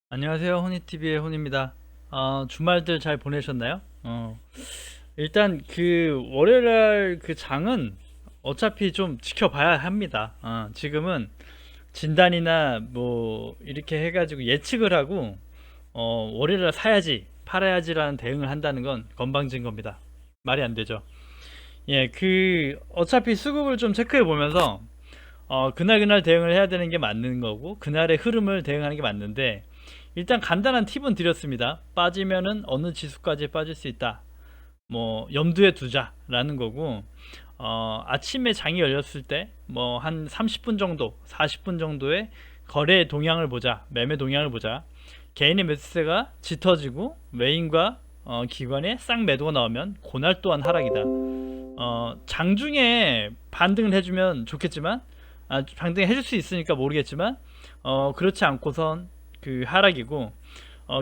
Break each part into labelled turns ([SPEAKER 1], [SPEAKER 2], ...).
[SPEAKER 1] 안녕하세요. 호니TV의 혼입니다. 주말들 잘 보내셨나요? 일단 그 월요일날 그 장은 어차피 좀 지켜봐야 합니다. 지금은 진단이나 뭐 이렇게 해가지고 예측을 하고 월요일날 사야지 팔아야지라는 대응을 한다는 건 건방진 겁니다. 말이 안 되죠. 예, 그 어차피 수급을 좀 체크해 보면서 그날 그날 대응을 해야 되는 게 맞는 거고 그날의 흐름을 대응하는 게 맞는데, 일단 간단한 팁은 드렸습니다. 빠지면은 어느 지수까지 빠질 수 있다, 뭐 염두에 두자라는 거고, 아침에 장이 열렸을 때 뭐 한 30분 정도 40분 정도의 거래 동향을 보자, 매매 동향을 보자. 개인의 매수세가 짙어지고 메인과 기관의 쌍 매도가 나오면 그날 또한 하락이다. 장중에 반등을 해주면 좋겠지만, 반등 해줄 수 있으니까 모르겠지만, 그렇지 않고선 그 하락이고,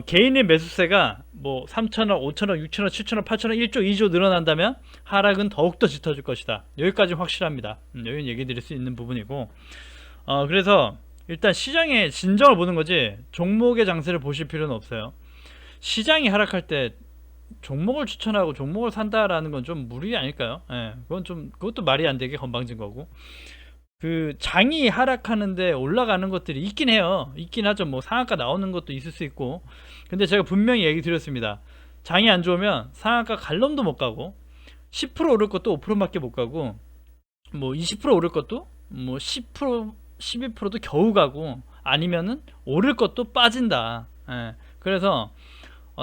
[SPEAKER 1] 개인의 매수세가 뭐 3천억, 5천억, 6천억, 7천억, 8천억, 1조, 2조 늘어난다면 하락은 더욱더 짙어질 것이다. 여기까지 확실합니다. 여기는 얘기 드릴 수 있는 부분이고, 그래서 일단 시장의 진정을 보는 거지 종목의 장세를 보실 필요는 없어요. 시장이 하락할 때 종목을 추천하고 종목을 산다라는 건 좀 무리 아닐까요? 예, 그건 좀, 그것도 말이 안 되게 건방진 거고. 그 장이 하락하는데 올라가는 것들이 있긴 해요. 있긴 하죠. 뭐 상한가 나오는 것도 있을 수 있고. 근데 제가 분명히 얘기 드렸습니다. 장이 안 좋으면 상한가 갈 놈도 못 가고, 10% 오를 것도 5%밖에 못 가고, 뭐 20% 오를 것도 뭐 10%, 12%도 겨우 가고, 아니면은 오를 것도 빠진다. 예. 그래서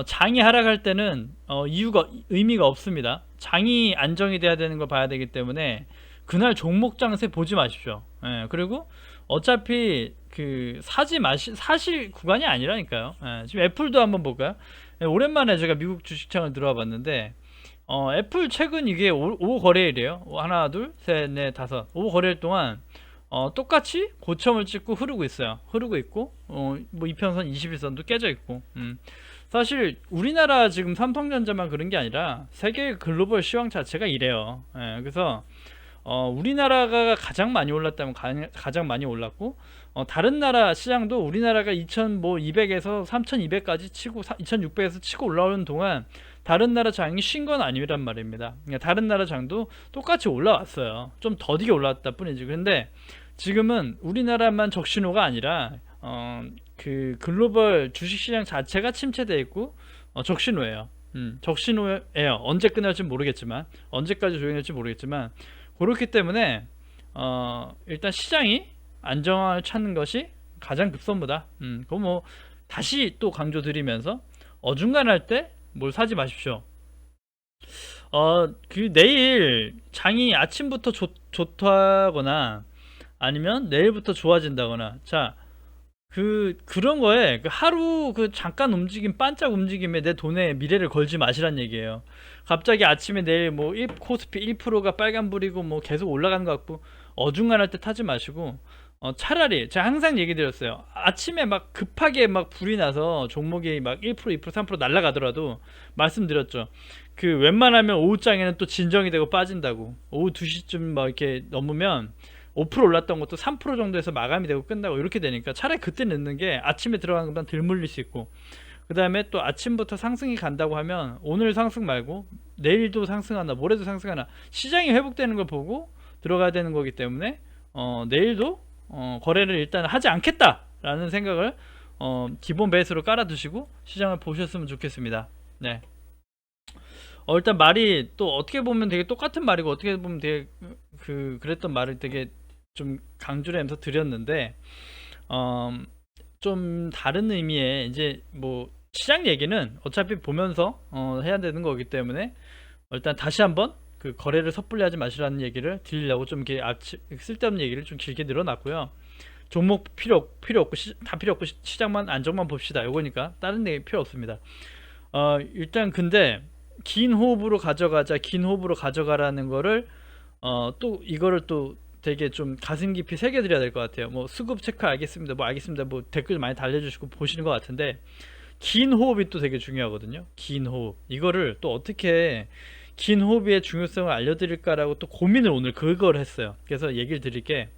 [SPEAKER 1] 장이 하락할 때는 이유가, 의미가 없습니다. 장이 안정이 돼야 되는 걸 봐야 되기 때문에 그날 종목 장세 보지 마십시오. 예, 그리고 어차피 그 사지 마시 사실 구간이 아니라니까요. 예, 지금 애플도 한번 볼까요? 예, 오랜만에 제가 미국 주식창을 들어와 봤는데, 애플 최근 이게 5 거래일이에요. 하나, 둘, 셋, 넷, 다섯. 5 거래일 동안 똑같이 고점을 찍고 흐르고 있어요. 흐르고 있고, 뭐 이평선 21선도 깨져 있고. 사실 우리나라 지금 삼성전자만 그런 게 아니라 세계 글로벌 시황 자체가 이래요. 예, 그래서 우리나라가 가장 많이 올랐다면 가장 많이 올랐고, 다른 나라 시장도 우리나라가 2200에서 3200까지 치고 2600에서 치고 올라오는 동안 다른 나라 장이 쉰 건 아니란 말입니다. 그러니까 다른 나라 장도 똑같이 올라왔어요. 좀 더디게 올라왔다 뿐이지. 근데 지금은 우리나라만 적신호가 아니라 그 글로벌 주식시장 자체가 침체되어 있고 적신호예요. 적신호예요. 언제 끝날지 모르겠지만, 언제까지 조용할지 모르겠지만, 그렇기 때문에 일단 시장이 안정을 찾는 것이 가장 급선무다. 그거 뭐 다시 또 강조드리면서, 어중간할 때 뭘 사지 마십시오. 그 내일 장이 아침부터 좋다거나 아니면 내일부터 좋아진다거나, 자, 그런 거에 그 하루 그 잠깐 움직임, 반짝 움직임에 내 돈에 미래를 걸지 마시란 얘기예요. 갑자기 아침에 내일 뭐 코스피 1%가 빨간불이고 뭐 계속 올라가는 것 같고 어중간할 때 타지 마시고, 차라리 제가 항상 얘기 드렸어요. 아침에 막 급하게 막 불이 나서 종목이 막 1%, 2%, 3% 날아가더라도 말씀드렸죠. 그 웬만하면 오후장에는 또 진정이 되고 빠진다고. 오후 2시쯤 막 이렇게 넘으면 5% 올랐던 것도 3% 정도에서 마감이 되고 끝나고 이렇게 되니까 차라리 그때 넣는 게 아침에 들어가는 것보다 덜 물릴 수 있고, 그 다음에 또 아침부터 상승이 간다고 하면 오늘 상승 말고 내일도 상승하나 모레도 상승하나 시장이 회복되는 걸 보고 들어가야 되는 거기 때문에, 내일도 거래를 일단 하지 않겠다라는 생각을 기본 베이스로 깔아두시고 시장을 보셨으면 좋겠습니다. 네. 일단 말이 또 어떻게 보면 되게 똑같은 말이고, 어떻게 보면 되게 그랬던 말을 되게 좀 강조를 하면서 드렸는데, 어, 좀 다른 의미의 이제 뭐 시장 얘기는 어차피 보면서 해야 되는 거기 때문에, 일단 다시 한번 그 거래를 섣불리 하지 마시라는 얘기를 드리려고 좀 이렇게 쓸데없는 얘기를 좀 길게 늘어났고요. 종목 필요 없고 다 필요 없고 시장만 안정만 봅시다. 요거니까 다른 얘기 필요 없습니다. 일단 근데 긴 호흡으로 가져가자, 긴 호흡으로 가져가라는 거를 또 이거를 또 되게 좀 가슴 깊이 새겨드려야 될 것 같아요. 뭐 수급 체크 알겠습니다, 뭐 알겠습니다, 뭐 댓글 많이 달려주시고 보시는 것 같은데, 긴 호흡이 또 되게 중요하거든요. 긴 호흡, 이거를 또 어떻게 긴 호흡의 중요성을 알려드릴까라고 또 고민을 오늘 그걸 했어요. 그래서 얘기를 드릴게,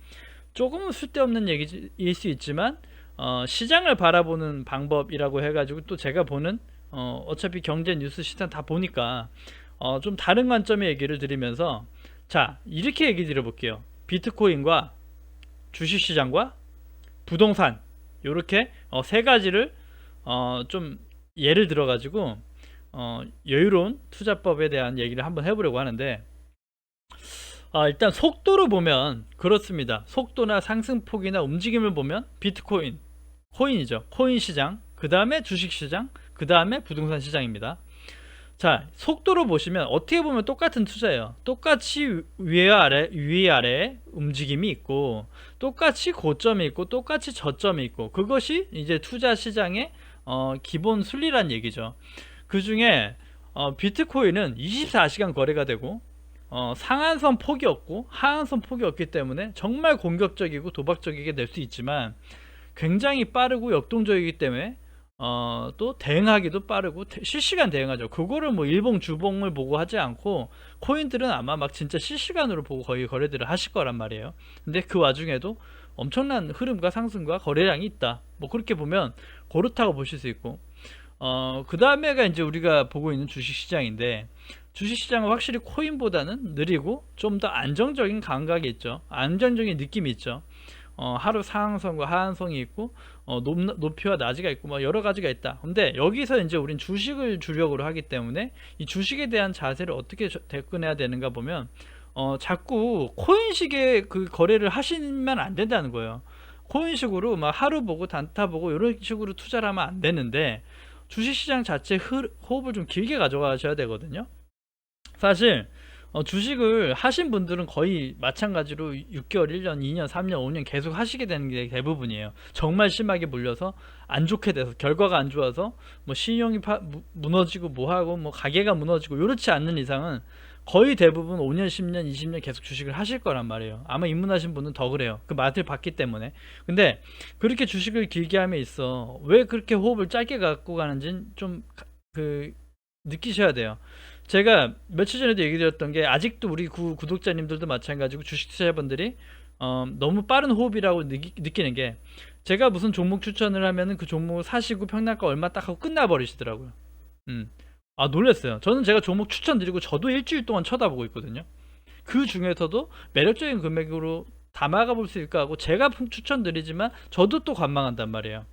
[SPEAKER 1] 조금은 쓸데없는 얘기일 수 있지만 시장을 바라보는 방법이라고 해가지고 또 제가 보는 어차피 경제 뉴스 시장 다 보니까 좀 다른 관점의 얘기를 드리면서 자 이렇게 얘기 드려볼게요. 비트코인과 주식시장과 부동산 요렇게 세 가지를 좀 예를 들어 가지고 여유로운 투자법에 대한 얘기를 한번 해보려고 하는데 일단 속도로 보면 그렇습니다. 속도나 상승폭이나 움직임을 보면 비트코인 코인이죠. 코인 시장, 그 다음에 주식 시장, 그 다음에 부동산 시장입니다. 자 속도로 보시면 어떻게 보면 똑같은 투자예요. 똑같이 위에 아래 움직임이 있고 똑같이 고점이 있고 똑같이 저점이 있고 그것이 이제 투자 시장의 기본 순리란 얘기죠. 그 중에 비트코인은 24시간 거래가 되고 상한선 폭이 없고 하한선 폭이 없기 때문에 정말 공격적이고 도박적이게 될 수 있지만 굉장히 빠르고 역동적이기 때문에 또 대응하기도 빠르고 실시간 대응하죠. 그거를 뭐 일봉 주봉을 보고 하지 않고 코인들은 아마 막 진짜 실시간으로 보고 거의 거래들을 하실 거란 말이에요. 근데 그 와중에도 엄청난 흐름과 상승과 거래량이 있다. 뭐 그렇게 보면 그렇다고 보실 수 있고 그 다음에가 이제 우리가 보고 있는 주식시장인데 주식시장은 확실히 코인보다는 느리고 좀 더 안정적인 감각이 있죠. 안정적인 느낌이 있죠. 하루 상한선과 하한선이 있고 높이와 낮이가 있고 뭐 여러 가지가 있다. 근데 여기서 이제 우린 주식을 주력으로 하기 때문에 이 주식에 대한 자세를 어떻게 접근해야 되는가 보면 자꾸 코인식의 그 거래를 하시면 안 된다는 거예요. 코인식으로 막 하루 보고 단타 보고 이런 식으로 투자를 하면 안 되는데 주식시장 자체 호흡을 좀 길게 가져가셔야 되거든요. 사실 주식을 하신 분들은 거의 마찬가지로 6개월, 1년, 2년, 3년, 5년 계속 하시게 되는 게 대부분이에요. 정말 심하게 물려서 안 좋게 돼서 결과가 안 좋아서 뭐 신용이 무너지고 뭐하고 뭐 가게가 무너지고 이렇지 않는 이상은 거의 대부분 5년, 10년, 20년 계속 주식을 하실 거란 말이에요. 아마 입문하신 분은 더 그래요. 그 맛을 봤기 때문에. 근데 그렇게 주식을 길게 함에 있어 왜 그렇게 호흡을 짧게 갖고 가는지는 좀 느끼셔야 돼요. 제가 며칠 전에도 얘기 드렸던 게 아직도 우리 구독자님들도 마찬가지고 주식 투자자분들이 너무 빠른 호흡이라고 느끼는 게 제가 무슨 종목 추천을 하면은 그 종목을 사시고 평단가 얼마 딱 하고 끝나버리시더라고요. 놀랐어요. 저는 제가 종목 추천드리고 저도 일주일 동안 쳐다보고 있거든요. 그 중에서도 매력적인 금액으로 담아가 볼 수 있을까 하고 제가 추천드리지만 저도 또 관망한단 말이에요.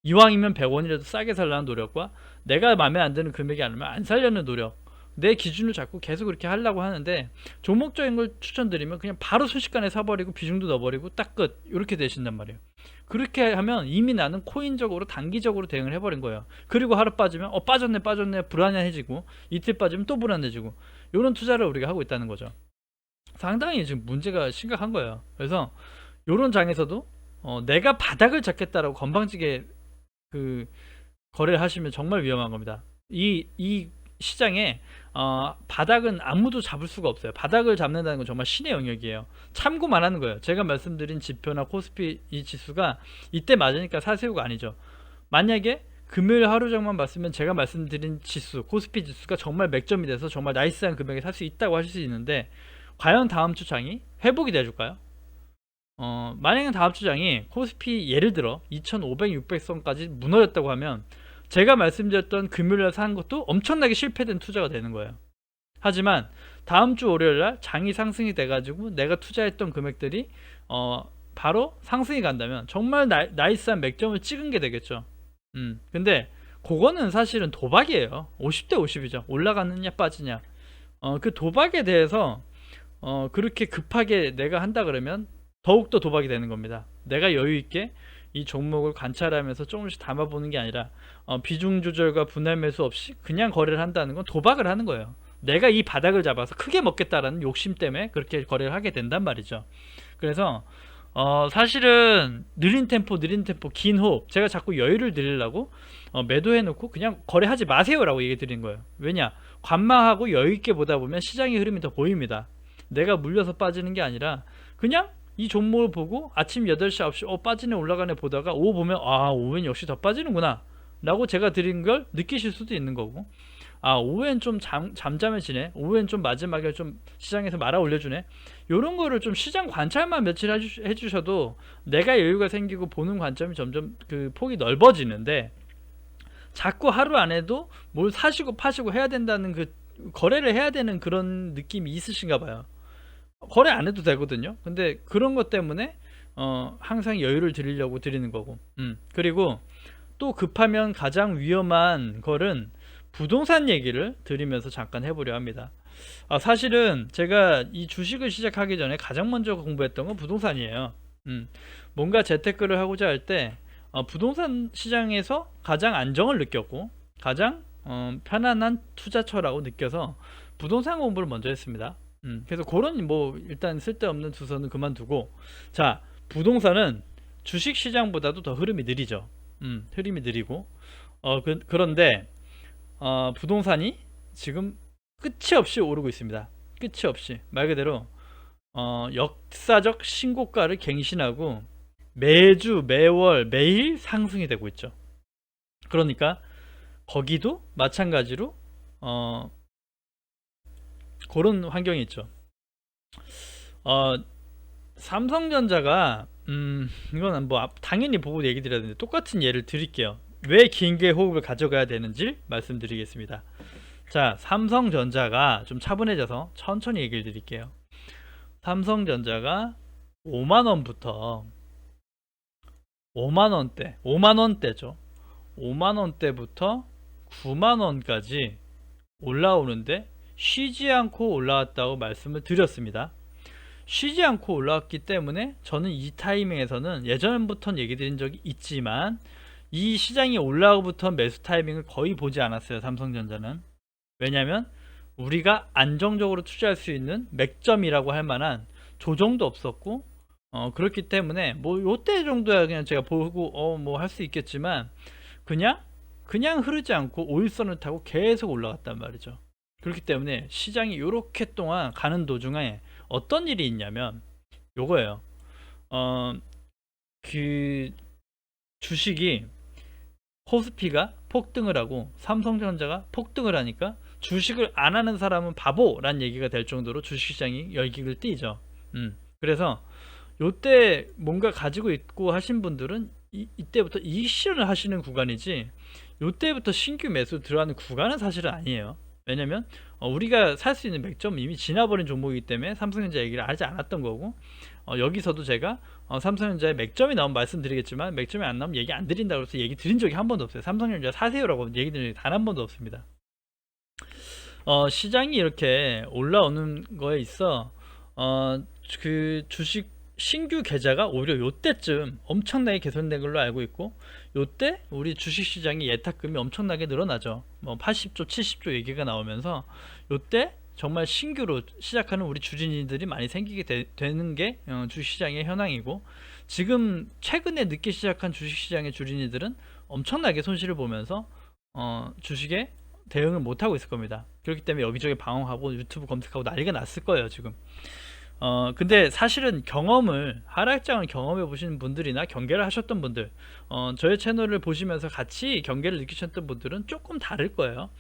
[SPEAKER 1] 이왕이면 100원이라도 싸게 살라는 노력과 내가 마음에 안 드는 금액이 아니면 안 살려는 노력, 내 기준을 잡고 계속 그렇게 하려고 하는데 종목적인 걸 추천드리면 그냥 바로 순식간에 사버리고 비중도 넣어버리고 딱 끝 이렇게 되신단 말이에요. 그렇게 하면 이미 나는 코인적으로 단기적으로 대응을 해버린 거예요. 그리고 하루 빠지면 빠졌네 불안해지고 이틀 빠지면 또 불안해지고 이런 투자를 우리가 하고 있다는 거죠. 상당히 지금 문제가 심각한 거예요. 그래서 이런 장에서도 내가 바닥을 잡겠다라고 건방지게 거래를 하시면 정말 위험한 겁니다. 이 시장에 바닥은 아무도 잡을 수가 없어요. 바닥을 잡는다는 건 정말 신의 영역이에요. 참고만 하는 거예요. 제가 말씀드린 지표나 코스피 이 지수가 이때 맞으니까 사세요가 아니죠. 만약에 금요일 하루 종만 봤으면 제가 말씀드린 지수 코스피 지수가 정말 맥점이 돼서 정말 나이스한 금액에 살 수 있다고 하실 수 있는데 과연 다음 주 장이 회복이 돼줄까요? 만약에 다음 주 장이 코스피 예를 들어 2500, 600선까지 무너졌다고 하면 제가 말씀드렸던 금요일날 산 것도 엄청나게 실패된 투자가 되는 거예요. 하지만 다음 주 월요일날 장이 상승이 돼가지고 내가 투자했던 금액들이 바로 상승이 간다면 정말 나이스한 맥점을 찍은 게 되겠죠. 근데 그거는 사실은 도박이에요. 50대 50이죠. 올라가느냐 빠지냐. 그 도박에 대해서 그렇게 급하게 내가 한다 그러면 더욱더 도박이 되는 겁니다. 내가 여유있게 이 종목을 관찰하면서 조금씩 담아보는 게 아니라 비중 조절과 분할 매수 없이 그냥 거래를 한다는 건 도박을 하는 거예요. 내가 이 바닥을 잡아서 크게 먹겠다라는 욕심 때문에 그렇게 거래를 하게 된단 말이죠. 그래서 사실은 느린 템포 긴 호흡 제가 자꾸 여유를 드리려고 매도해 놓고 그냥 거래하지 마세요 라고 얘기 드린 거예요. 왜냐 관망하고 여유있게 보다 보면 시장의 흐름이 더 보입니다. 내가 물려서 빠지는 게 아니라 그냥 이 종목을 보고 아침 8시 9시 빠지네 올라가네 보다가 오후 보면 오후엔 역시 더 빠지는구나 라고 제가 드린 걸 느끼실 수도 있는 거고 오후엔 좀 잠잠해지네, 오후엔 좀 마지막에 좀 시장에서 말아 올려주네, 요런 거를 좀 시장 관찰만 며칠 해주셔도 내가 여유가 생기고 보는 관점이 점점 그 폭이 넓어지는데, 자꾸 하루 안에도 뭘 사시고 파시고 해야 된다는 그 거래를 해야 되는 그런 느낌이 있으신가 봐요. 거래 안 해도 되거든요. 근데 그런 것 때문에 항상 여유를 드리려고 드리는 거고. 그리고 또 급하면 가장 위험한 거는 부동산 얘기를 드리면서 잠깐 해보려 합니다. 사실은 제가 이 주식을 시작하기 전에 가장 먼저 공부했던 건 부동산이에요. 뭔가 재테크를 하고자 할 때 부동산 시장에서 가장 안정을 느꼈고 가장 편안한 투자처라고 느껴서 부동산 공부를 먼저 했습니다. 그래서 그런 뭐 일단 쓸데없는 주소는 그만두고, 자, 부동산은 주식 시장보다도 더 흐름이 느리죠. 흐름이 느리고 그런데 부동산이 지금 끝이 없이 오르고 있습니다. 끝이 없이 말 그대로 역사적 신고가를 갱신하고 매주 매월 매일 상승이 되고 있죠. 그러니까 거기도 마찬가지로 그런 환경이 있죠. 삼성전자가 이건 뭐 당연히 보고 얘기 드려야 되는데 똑같은 예를 드릴게요. 왜 긴게 호흡을 가져가야 되는지 말씀드리겠습니다. 자, 삼성전자가 좀 차분해져서 천천히 얘기를 드릴게요. 삼성전자가 5만원부터 5만원대죠. 5만원대부터 9만원까지 올라오는데 쉬지 않고 올라왔다고 말씀을 드렸습니다. 쉬지 않고 올라왔기 때문에 저는 이 타이밍에서는 예전부터 얘기 드린 적이 있지만 이 시장이 올라오고부터 매수 타이밍을 거의 보지 않았어요. 삼성전자는. 왜냐면 우리가 안정적으로 투자할 수 있는 맥점이라고 할 만한 조정도 없었고 그렇기 때문에 뭐 요때 정도야 그냥 제가 보고 뭐 할 수 있겠지만 그냥 흐르지 않고 오일선을 타고 계속 올라갔단 말이죠. 그렇기 때문에 시장이 요렇게 동안 가는 도중에 어떤 일이 있냐면 요거예요. 그 주식이 코스피가 폭등을 하고 삼성전자가 폭등을 하니까 주식을 안 하는 사람은 바보란 얘기가 될 정도로 주식시장이 열기를 띠죠. 그래서 요때 뭔가 가지고 있고 하신 분들은 이때부터 이익 실현을 하시는 구간이지 요때부터 신규 매수 들어가는 구간은 사실은 아니에요. 왜냐면 우리가 살 수 있는 맥점은 이미 지나버린 종목이기 때문에 삼성전자 얘기를 하지 않았던 거고, 여기서도 제가 삼성전자의 맥점이 나오면 말씀드리겠지만 맥점이 안 나오면 얘기 안 드린다고 해서 얘기 드린 적이 한 번도 없어요. 삼성전자 사세요라고 얘기 드린 적이 단 한 번도 없습니다. 시장이 이렇게 올라오는 거에 있어 그 주식 신규 계좌가 오히려 요때쯤 엄청나게 개선된 걸로 알고 있고, 요때 우리 주식시장이 예탁금이 엄청나게 늘어나죠. 뭐 80조 70조 얘기가 나오면서 요때 정말 신규로 시작하는 우리 주진이들이 많이 생기게 되는 게 주식시장의 현황이고, 지금 최근에 늦게 시작한 주식시장의 주진이들은 엄청나게 손실을 보면서 주식에 대응을 못하고 있을 겁니다. 그렇기 때문에 여기저기 방황하고 유튜브 검색하고 난리가 났을 거예요 지금. 근데 사실은 하락장을 경험해 보신 분들이나 경계를 하셨던 분들, 저의 채널을 보시면서 같이 경계를 느끼셨던 분들은 조금 다를 거예요.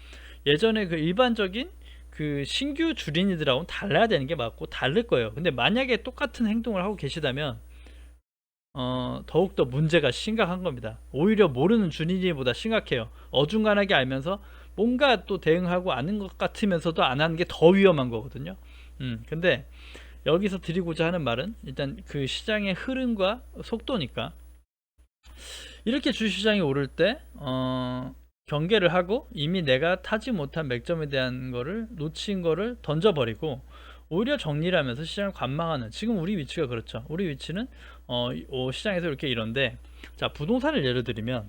[SPEAKER 1] 예전에 그 일반적인 그 신규 주린이들하고는 달라야 되는 게 맞고 다를 거예요. 근데 만약에 똑같은 행동을 하고 계시다면 더욱더 문제가 심각한 겁니다. 오히려 모르는 주린이보다 심각해요. 어중간하게 알면서 뭔가 또 대응하고 아는 것 같으면서도 안 하는 게 더 위험한 거거든요. 근데 여기서 드리고자 하는 말은 일단 그 시장의 흐름과 속도니까, 이렇게 주시장이 오를 때 경계를 하고 이미 내가 타지 못한 맥점에 대한 거를 놓친 거를 던져버리고 오히려 정리를 하면서 시장을 관망하는, 지금 우리 위치가 그렇죠. 우리 위치는 시장에서 이렇게 이런데, 자, 부동산을 예를 들면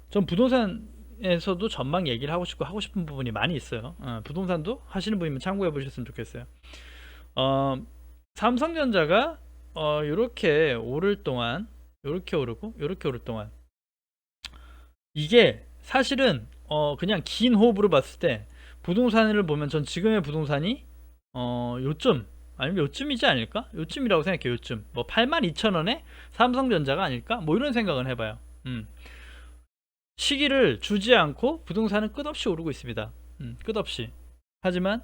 [SPEAKER 1] 전 부동산에서도 전망 얘기를 하고 싶은 부분이 많이 있어요. 부동산도 하시는 분이면 참고해 보셨으면 좋겠어요. 삼성전자가 이렇게 오를 동안, 이렇게 오르고 이렇게 오를 동안, 이게 사실은 그냥 긴 호흡으로 봤을 때 부동산을 보면 전 지금의 부동산이 요쯤 아니면 요쯤이지 않을까? 요쯤이라고 생각해요. 요쯤 뭐 82,000원에 삼성전자가 아닐까? 뭐 이런 생각은 해봐요. 시기를 주지 않고 부동산은 끝없이 오르고 있습니다. 끝없이. 하지만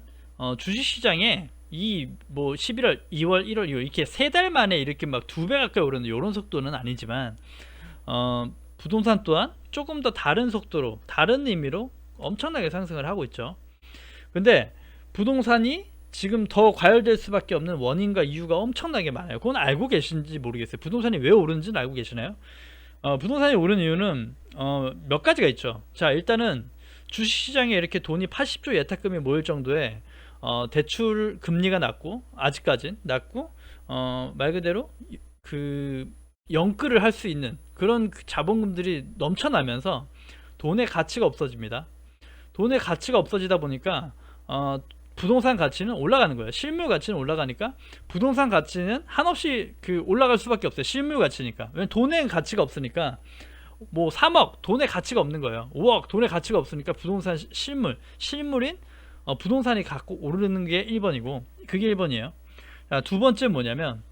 [SPEAKER 1] 주식시장에 이 뭐 11월, 2월, 1월, 2월 이렇게 3달 만에 이렇게 막 2배 가까이 오르는 이런 속도는 아니지만 부동산 또한 조금 더 다른 속도로, 다른 의미로 엄청나게 상승을 하고 있죠. 근데 부동산이 지금 더 과열될 수밖에 없는 원인과 이유가 엄청나게 많아요. 그건 알고 계신지 모르겠어요. 부동산이 왜 오르는지는 알고 계시나요? 부동산이 오른 이유는 몇 가지가 있죠. 자, 일단은 주식시장에 이렇게 돈이 80조 예탁금이 모일 정도의 대출 금리가 낮고, 아직까진 낮고, 말 그대로 그 영끌을 할 수 있는 그런 그 자본금들이 넘쳐나면서 돈의 가치가 없어집니다. 돈의 가치가 없어지다 보니까 부동산 가치는 올라가는 거예요. 실물 가치는 올라가니까 부동산 가치는 한없이 그 올라갈 수밖에 없어요. 실물 가치니까. 왜냐면 돈의 가치가 없으니까, 뭐 3억 돈의 가치가 없는 거예요. 5억 돈의 가치가 없으니까 부동산 실물인 부동산이 갖고 오르는 게 1번이고, 그게 1번이에요. 자, 두 번째 뭐냐면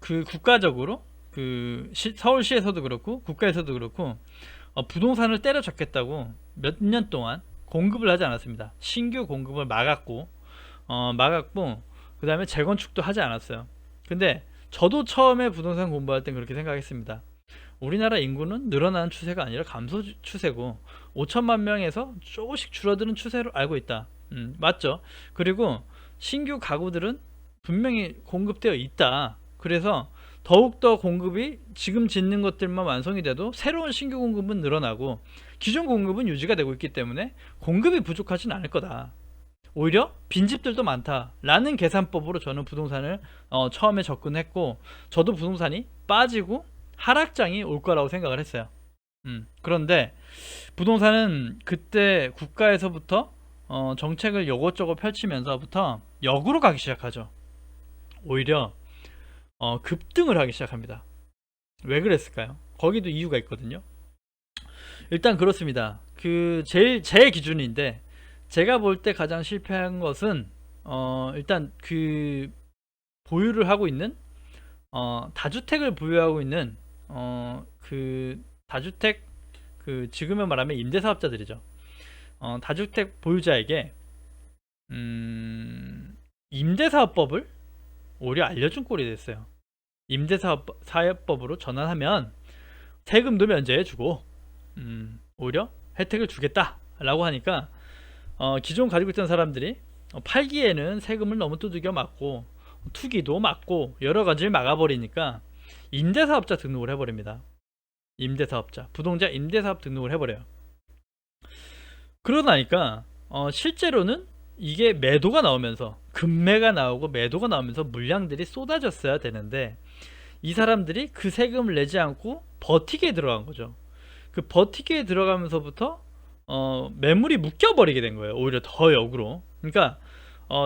[SPEAKER 1] 그 국가적으로 그 서울시에서도 그렇고 국가에서도 그렇고 부동산을 때려잡겠다고 몇 년 동안 공급을 하지 않았습니다. 신규 공급을 막았고 그 다음에 재건축도 하지 않았어요. 근데 저도 처음에 부동산 공부할 땐 그렇게 생각했습니다. 우리나라 인구는 늘어나는 추세가 아니라 감소 추세고 5천만 명에서 조금씩 줄어드는 추세로 알고 있다. 맞죠? 그리고 신규 가구들은 분명히 공급되어 있다. 그래서 더욱더 공급이 지금 짓는 것들만 완성이 돼도 새로운 신규 공급은 늘어나고 기존 공급은 유지가 되고 있기 때문에 공급이 부족하진 않을 거다. 오히려 빈집들도 많다라는 계산법으로 저는 부동산을 처음에 접근했고, 저도 부동산이 빠지고 하락장이 올 거라고 생각을 했어요. 그런데 부동산은 그때 국가에서부터 정책을 요것저것 펼치면서부터 역으로 가기 시작하죠. 오히려 급등을 하기 시작합니다. 왜 그랬을까요? 거기도 이유가 있거든요. 일단 그렇습니다. 그 제 기준인데, 제가 볼 때 가장 실패한 것은 일단 그 보유를 하고 있는 다주택을 보유하고 있는 그 다주택, 그 지금은 말하면 임대사업자들이죠. 다주택 보유자에게 임대사업법을 오히려 알려준 꼴이 됐어요. 임대사업법으로 전환하면 세금도 면제해주고 오히려 혜택을 주겠다라고 하니까 기존 가지고 있던 사람들이 팔기에는 세금을 너무 두들겨 맞고 투기도 막고 여러 가지를 막아버리니까 임대사업자 등록을 해버립니다. 임대사업자, 부동산 임대사업 등록을 해버려요. 그러고 나니까 실제로는 이게 매도가 나오면서, 급매가 나오고 매도가 나오면서 물량들이 쏟아졌어야 되는데, 이 사람들이 그 세금을 내지 않고 버티기에 들어간 거죠. 그 버티기에 들어가면서부터 매물이 묶여버리게 된 거예요. 오히려 더 역으로. 그러니까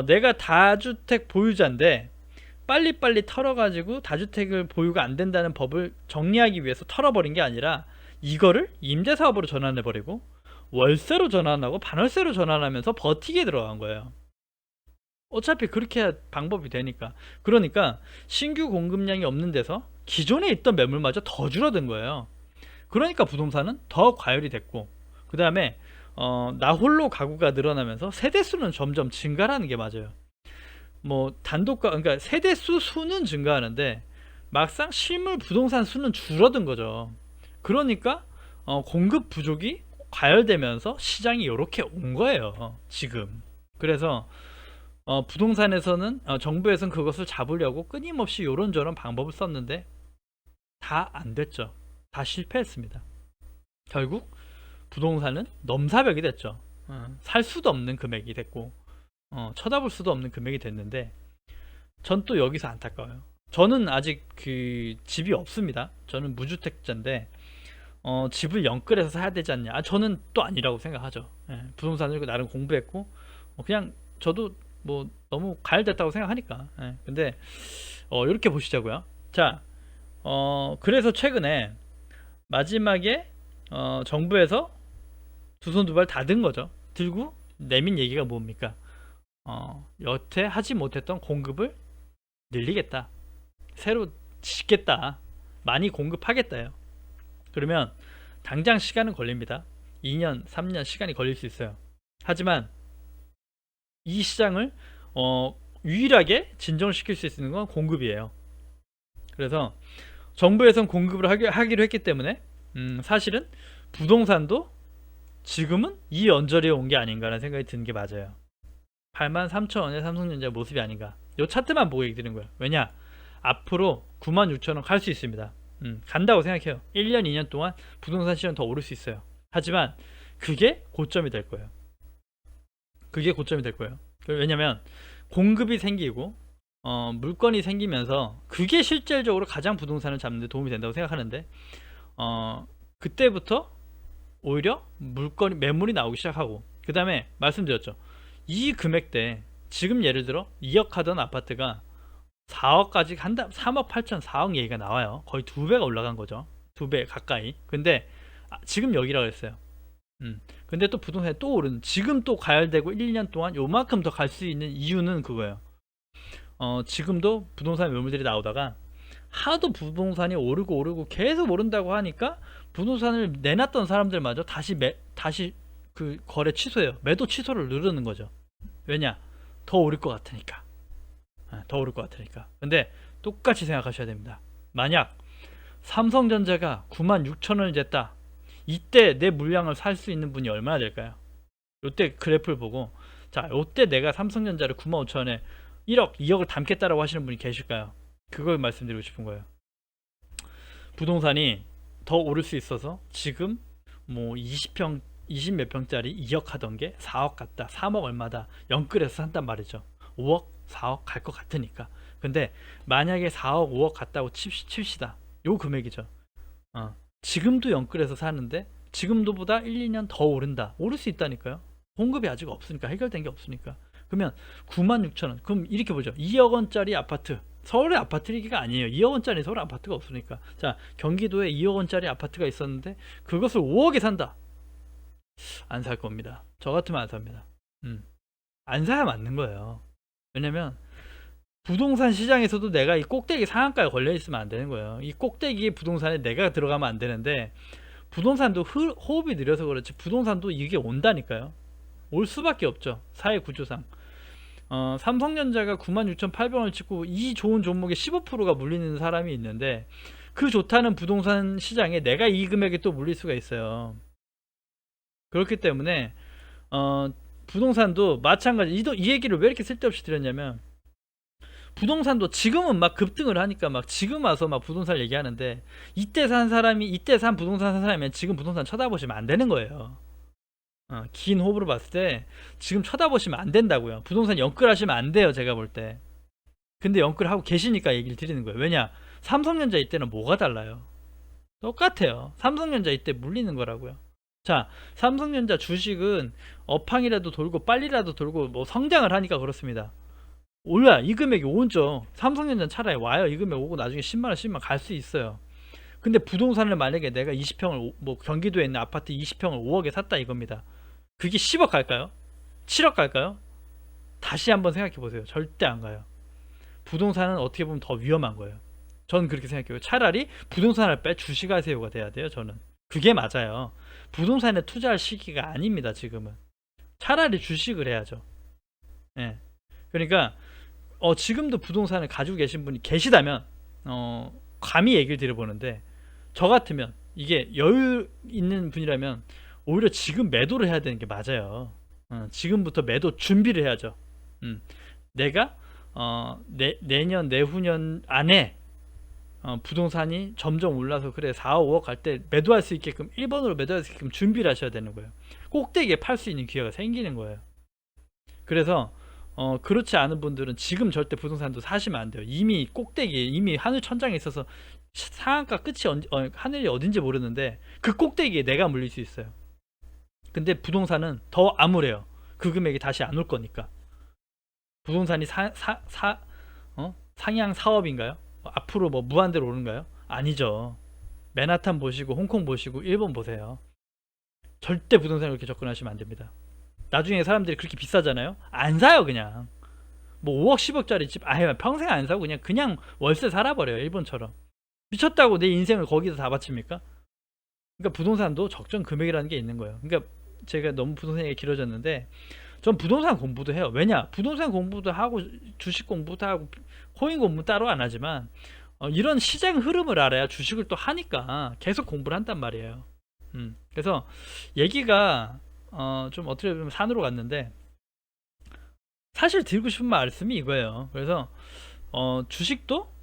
[SPEAKER 1] 내가 다주택 보유자인데 빨리빨리 털어가지고 다주택을 보유가 안 된다는 법을 정리하기 위해서 털어버린 게 아니라, 이거를 임대사업으로 전환해버리고 월세로 전환하고 반월세로 전환하면서 버티기에 들어간 거예요. 어차피 그렇게 해야 방법이 되니까. 그러니까 신규 공급량이 없는 데서 기존에 있던 매물마저 더 줄어든 거예요. 그러니까 부동산은 더 과열이 됐고, 그 다음에 나홀로 가구가 늘어나면서 세대수는 점점 증가하는 게 맞아요. 뭐 단독가, 그러니까 세대수 수는 증가하는데 막상 실물 부동산 수는 줄어든 거죠. 그러니까 공급 부족이 과열되면서 시장이 이렇게 온 거예요, 지금. 그래서 부동산에서는 정부에서는 그것을 잡으려고 끊임없이 이런저런 방법을 썼는데 다 안 됐죠. 다 실패했습니다. 결국 부동산은 넘사벽이 됐죠. 살 수도 없는 금액이 됐고 쳐다볼 수도 없는 금액이 됐는데, 전 또 여기서 안타까워요. 저는 아직 그 집이 없습니다. 저는 무주택자인데 집을 연끌해서 사야 되지 않냐. 저는 또 아니라고 생각하죠. 부동산을 나름 공부했고 그냥 저도 뭐 너무 과열됐다고 생각하니까. 근데 이렇게 보시자고요. 자, 그래서 최근에 마지막에 정부에서 두 손 두 발 다 든 거죠. 들고 내민 얘기가 뭡니까? 여태 하지 못했던 공급을 늘리겠다, 새로 짓겠다, 많이 공급하겠다요. 그러면 당장 시간은 걸립니다. 2년, 3년 시간이 걸릴 수 있어요. 하지만 이 시장을 유일하게 진정시킬 수 있는 건 공급이에요. 그래서 정부에선 공급을 하기로 했기 때문에 사실은 부동산도 지금은 이 언저리에 온 게 아닌가라는 생각이 드는 게 맞아요. 83,000원의 삼성전자 모습이 아닌가. 이 차트만 보고 얘기 드리는 거예요. 왜냐? 앞으로 96,000원 갈 수 있습니다. 간다고 생각해요. 1년, 2년 동안 부동산 시장 더 오를 수 있어요. 하지만 그게 고점이 될 거예요. 그게 고점이 될 거예요. 왜냐면 공급이 생기고 물건이 생기면서 그게 실질적으로 가장 부동산을 잡는 데 도움이 된다고 생각하는데 그때부터 오히려 매물이 나오기 시작하고, 그 다음에 말씀드렸죠. 이 금액대 지금 예를 들어 2억 하던 아파트가 4억까지 한다. 3억 8천, 4억 얘기가 나와요. 거의 2배가 올라간 거죠. 2배 가까이. 근데 지금 여기라고 했어요. 근데 또 부동산이 또 오른, 지금 또 가열되고 1, 2년 동안 요만큼 더 갈 수 있는 이유는 그거예요. 지금도 부동산 매물들이 나오다가 하도 부동산이 오르고 계속 오른다고 하니까 부동산을 내놨던 사람들마저 다시 그 거래 취소해요. 매도 취소를 누르는 거죠. 왜냐? 더 오를 것 같으니까. 더 오를 것 같으니까. 근데 똑같이 생각하셔야 됩니다. 만약 삼성전자가 96,000원이 됐다. 이때 내 물량을 살 수 있는 분이 얼마나 될까요? 이때 그래프를 보고, 자, 이때 내가 삼성전자를 95,000원에 1억, 2억을 담겠다라고 하시는 분이 계실까요? 그걸 말씀드리고 싶은 거예요. 부동산이 더 오를 수 있어서 지금 뭐 20평, 20 몇 평짜리 2억 하던 게 4억 같다, 3억 얼마다, 영끌에서 산단 말이죠. 5억, 4억 갈 것 같으니까. 근데 만약에 4억, 5억 갔다고 칩시다. 요 금액이죠. 지금도 영끌에서 사는데 지금도보다 1, 2년 더 오른다. 오를 수 있다니까요. 공급이 아직 없으니까, 해결된 게 없으니까. 그러면 96,000원. 그럼 이렇게 보죠. 2억 원짜리 아파트. 서울의 아파트 얘기가 아니에요. 2억 원짜리 서울 아파트가 없으니까. 자, 경기도에 2억 원짜리 아파트가 있었는데 그것을 5억에 산다. 안 살 겁니다. 저 같으면 안 삽니다. 안 사야 맞는 거예요. 왜냐면 부동산 시장에서도 내가 이 꼭대기 상한가에 걸려 있으면 안 되는 거예요. 이 꼭대기 부동산에 내가 들어가면 안 되는데, 부동산도 호흡이 느려서 그렇지 부동산도 이게 온다니까요. 올 수밖에 없죠. 사회 구조상. 삼성전자가 96,800원을 찍고 이 좋은 종목에 15%가 물리는 사람이 있는데, 그 좋다는 부동산 시장에 내가 이 금액에 또 물릴 수가 있어요. 그렇기 때문에 부동산도 마찬가지. 이 얘기를 왜 이렇게 쓸데없이 드렸냐면, 부동산도 지금은 막 급등을 하니까 막 지금 와서 막 부동산 얘기하는데, 이때 산 사람이 이때 산 부동산 산 사람이면 지금 부동산 쳐다보시면 안 되는 거예요. 긴 호흡으로 봤을 때 지금 쳐다보시면 안 된다고요. 부동산 연끌하시면 안 돼요, 제가 볼 때. 근데 연끌하고 계시니까 얘기를 드리는 거예요. 왜냐? 삼성전자 이때는 뭐가 달라요? 똑같아요. 삼성전자 이때 물리는 거라고요. 자, 삼성전자 주식은 업황이라도 돌고 빨리라도 돌고 뭐 성장을 하니까 그렇습니다. 올라, 이 금액이 오죠. 삼성전자는 차라리 와요. 이 금액 오고 나중에 10만원 10만 갈 수 있어요. 근데 부동산을 만약에 내가 20평을 뭐 경기도에 있는 아파트 20평을 5억에 샀다 이겁니다. 그게 10억 갈까요? 7억 갈까요? 다시 한번 생각해 보세요. 절대 안 가요. 부동산은 어떻게 보면 더 위험한 거예요. 저는 그렇게 생각해요. 차라리 부동산을 빼 주식하세요가 돼야 돼요. 저는 그게 맞아요. 부동산에 투자할 시기가 아닙니다. 지금은 차라리 주식을 해야죠. 예. 그러니까 지금도 부동산을 가지고 계신 분이 계시다면 감히 얘기를 드려보는데, 저 같으면 이게 여유 있는 분이라면 오히려 지금 매도를 해야 되는 게 맞아요. 지금부터 매도 준비를 해야죠. 내가 내년 내후년 안에 부동산이 점점 올라서 그래 4억 5억 갈 때 매도할 수 있게끔 1번으로 매도할 수 있게끔 준비를 하셔야 되는 거예요. 꼭대기에 팔 수 있는 기회가 생기는 거예요. 그래서 그렇지 않은 분들은 지금 절대 부동산도 사시면 안 돼요. 이미 꼭대기에, 이미 하늘 천장에 있어서 상한가 끝이 하늘이 어딘지 모르는데 그 꼭대기에 내가 물릴 수 있어요. 근데 부동산은 더 암울해요. 그 금액이 다시 안 올 거니까. 부동산이 상향 사업인가요? 앞으로 뭐 무한대로 오른가요? 아니죠. 맨하탄 보시고 홍콩 보시고 일본 보세요. 절대 부동산에 그렇게 접근하시면 안 됩니다. 나중에 사람들이 그렇게 비싸잖아요. 안 사요. 그냥 뭐 5억 10억짜리 집 아예 평생 안 사고 그냥 월세 살아버려요. 일본처럼. 미쳤다고 내 인생을 거기서 다 바칩니까? 그러니까 부동산도 적정 금액이라는 게 있는 거예요. 그러니까 제가 너무 부동산 얘기 길어졌는데 전 부동산 공부도 해요. 왜냐? 부동산 공부도 하고 주식 공부도 하고 코인 공부 따로 안 하지만 이런 시장 흐름을 알아야 주식을 또 하니까 계속 공부를 한단 말이에요. 그래서 얘기가 좀 어떻게 보면 산으로 갔는데 사실 드리고 싶은 말씀이 이거예요. 그래서 주식도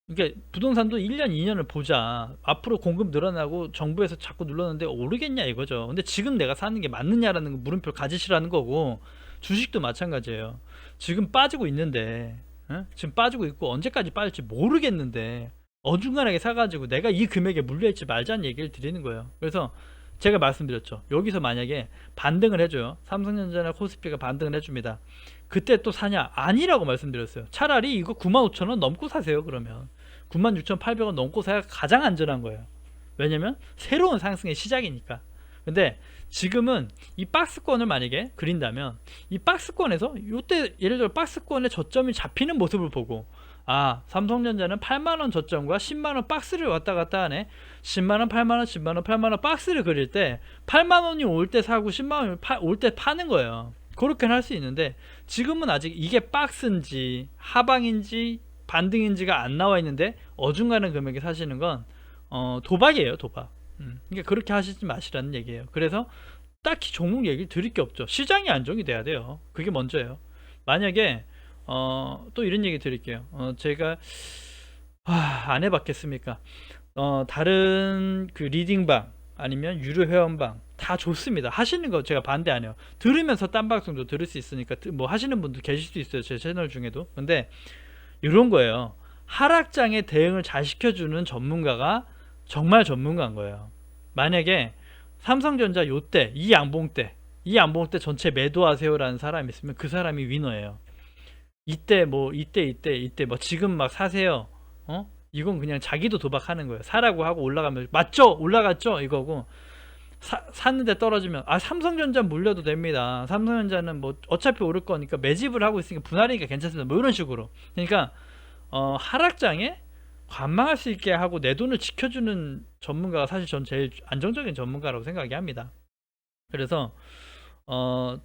[SPEAKER 1] 그러니까 부동산도 1년 2년을 보자. 앞으로 공급 늘어나고 정부에서 자꾸 눌렀는데 오르겠냐 이거죠. 근데 지금 내가 사는 게 맞느냐라는 거 물음표 가지시라는 거고 주식도 마찬가지예요. 지금 빠지고 있는데 지금 빠지고 있고 언제까지 빠질지 모르겠는데 어중간하게 사가지고 내가 이 금액에 물려있지 말자는 얘기를 드리는 거예요. 그래서 제가 말씀드렸죠. 여기서 만약에 반등을 해줘요. 삼성전자나 코스피가 반등을 해줍니다. 그때 또 사냐? 아니라고 말씀드렸어요. 차라리 이거 95,000원 넘고 사세요. 그러면 96,800원 넘고 사야 가장 안전한 거예요. 왜냐면 새로운 상승의 시작이니까. 근데 지금은 이 박스권을 만약에 그린다면 이 박스권에서 요때 예를 들어 박스권의 저점이 잡히는 모습을 보고 삼성전자는 8만원 저점과 10만원 박스를 왔다 갔다 하네. 10만원 8만원 10만원 8만원 박스를 그릴 때 8만원이 올 때 사고 10만원이 올 때 파는 거예요. 그렇게는 할 수 있는데 지금은 아직 이게 박스인지 하방인지 반등인지가 안 나와 있는데 어중간한 금액에 사시는 건 도박이에요. 도박. 그러니까 그렇게 하시지 마시라는 얘기예요. 그래서 딱히 종목 얘기를 드릴 게 없죠. 시장이 안정이 돼야 돼요. 그게 먼저예요. 만약에 또 이런 얘기 드릴게요. 제가 안 해봤겠습니까? 다른 그 리딩방 아니면 유료 회원방 다 좋습니다. 하시는 거 제가 반대 안 해요. 들으면서 딴 방송도 들을 수 있으니까 뭐 하시는 분도 계실 수 있어요. 제 채널 중에도. 근데 이런 거예요. 하락장에 대응을 잘 시켜주는 전문가가 정말 전문가인 거예요. 만약에 삼성전자 요때 이 양봉 때 전체 매도하세요라는 사람이 있으면 그 사람이 위너예요. 이때 뭐 이때 뭐 지금 막 사세요. 이건 그냥 자기도 도박하는 거예요. 사라고 하고 올라가면 맞죠? 올라갔죠? 이거고 샀는데 떨어지면 삼성전자 물려도 됩니다. 삼성전자는 뭐 어차피 오를 거니까 매집을 하고 있으니까 분할이니까 괜찮습니다. 뭐 이런 식으로. 그러니까 하락장에 관망할 수 있게 하고 내 돈을 지켜주는 전문가가 사실 전 제일 안정적인 전문가라고 생각이 합니다. 그래서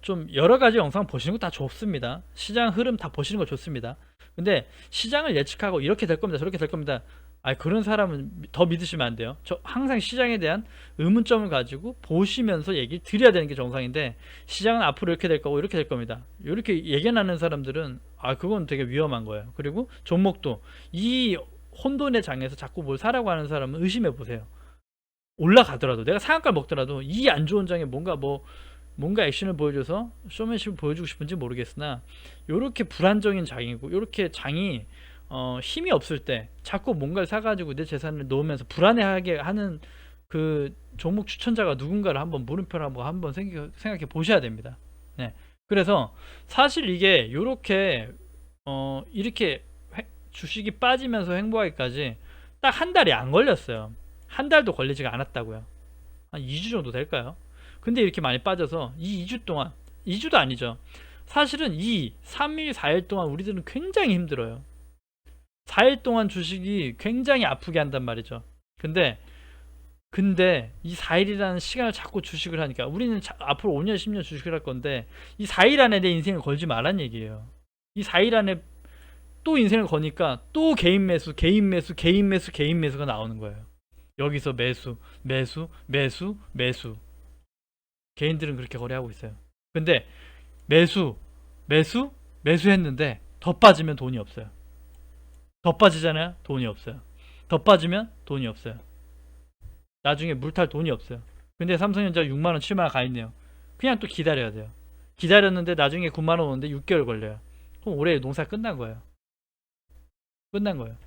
[SPEAKER 1] 좀 여러 가지 영상 보시는 거 다 좋습니다. 시장 흐름 다 보시는 거 좋습니다. 근데 시장을 예측하고 이렇게 될 겁니다. 저렇게 될 겁니다. 그런 사람은 더 믿으시면 안 돼요. 저 항상 시장에 대한 의문점을 가지고 보시면서 얘기 드려야 되는 게 정상인데 시장은 앞으로 이렇게 될 거고 이렇게 될 겁니다. 이렇게 예견하는 사람들은 그건 되게 위험한 거예요. 그리고 종목도 이 혼돈의 장에서 자꾸 뭘 사라고 하는 사람은 의심해 보세요. 올라가더라도 내가 상한가 먹더라도 이 안 좋은 장에 뭔가 액션을 보여줘서 쇼맨십을 보여주고 싶은지 모르겠으나 요렇게 불안정인 장이고 요렇게 장이 힘이 없을 때 자꾸 뭔가를 사가지고 내 재산을 놓으면서 불안해하게 하는 그 종목 추천자가 누군가를 한번 물음표를 한번 생각해 보셔야 됩니다. 네. 그래서 사실 이게 요렇게 이렇게 주식이 빠지면서 행보하기까지 딱 한 달이 안 걸렸어요. 한 달도 걸리지가 않았다고요. 한 2주 정도 될까요? 근데 이렇게 많이 빠져서 이 2주 동안 2주도 아니죠. 사실은 3일 4일 동안 우리들은 굉장히 힘들어요. 4일 동안 주식이 굉장히 아프게 한단 말이죠. 근데 이 4일이라는 시간을 자꾸 주식을 하니까 우리는 앞으로 5년 10년 주식을 할 건데 이 4일 안에 내 인생을 걸지 말란 얘기예요. 이 4일 안에 또 인생을 거니까 또 개인 매수가 나오는 거예요. 여기서 매수. 개인들은 그렇게 거래하고 있어요. 근데 매수했는데 더 빠지면 돈이 없어요. 더 빠지잖아요. 돈이 없어요. 더 빠지면 돈이 없어요. 나중에 물탈 돈이 없어요. 근데 삼성전자 6만원 7만원 가 있네요. 그냥 또 기다려야 돼요. 기다렸는데 나중에 9만원 오는데 6개월 걸려요. 그럼 올해 농사 끝난 거예요.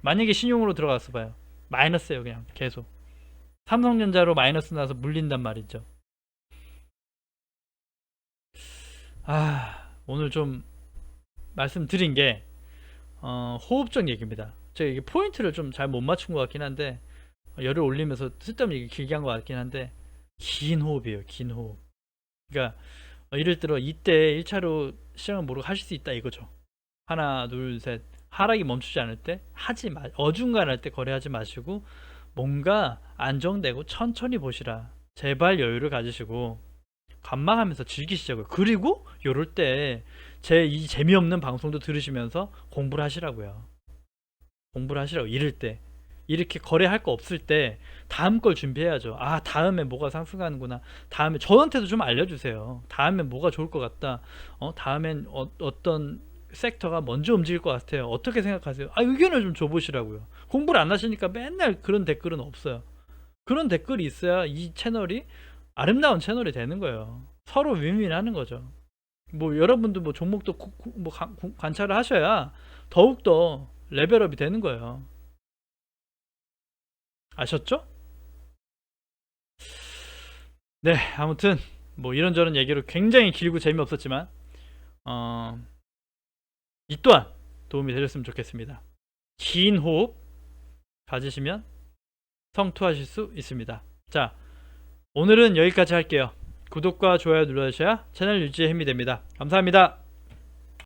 [SPEAKER 1] 만약에 신용으로 들어갔어 봐요. 마이너스예요. 그냥 계속 삼성전자로 마이너스 나서 물린단 말이죠. 오늘 좀 말씀드린 게 호흡적 얘기입니다. 제가 이게 포인트를 좀 잘 못 맞춘 것 같긴 한데 열을 올리면서 쓸데없는 얘기 길게 한 것 같긴 한데 긴 호흡이에요. 긴 호흡. 그러니까 예를 들어 이때 1차로 시장을 모르고 하실 수 있다 이거죠. 하나 둘 셋 하락이 멈추지 않을 때 어중간할 때 거래하지 마시고 뭔가 안정되고 천천히 보시라. 제발 여유를 가지시고 관망하면서 즐기시자고요. 그리고 요럴 때 제 이 재미없는 방송도 들으시면서 공부를 하시라고요. 공부를 하시라고. 이럴 때 이렇게 거래할 거 없을 때 다음 걸 준비해야죠. 아, 다음에 뭐가 상승하는구나. 다음에 저한테도 좀 알려주세요. 다음에 뭐가 좋을 것 같다. 다음엔 어떤 섹터가 먼저 움직일 것 같아요. 어떻게 생각하세요? 아, 의견을 좀 줘보시라고요. 공부를 안 하시니까 맨날 그런 댓글은 없어요. 그런 댓글이 있어야 이 채널이 아름다운 채널이 되는 거예요. 서로 윈윈하는 거죠. 뭐 여러분도 뭐 종목도 관찰을 하셔야 더욱더 레벨업이 되는 거예요. 아셨죠? 네, 아무튼 뭐 이런저런 얘기로 굉장히 길고 재미없었지만 어, 이 또한 도움이 되셨으면 좋겠습니다. 긴 호흡 가지시면 성투하실 수 있습니다. 자, 오늘은 여기까지 할게요. 구독과 좋아요 눌러주셔야 채널 유지에 힘이 됩니다. 감사합니다.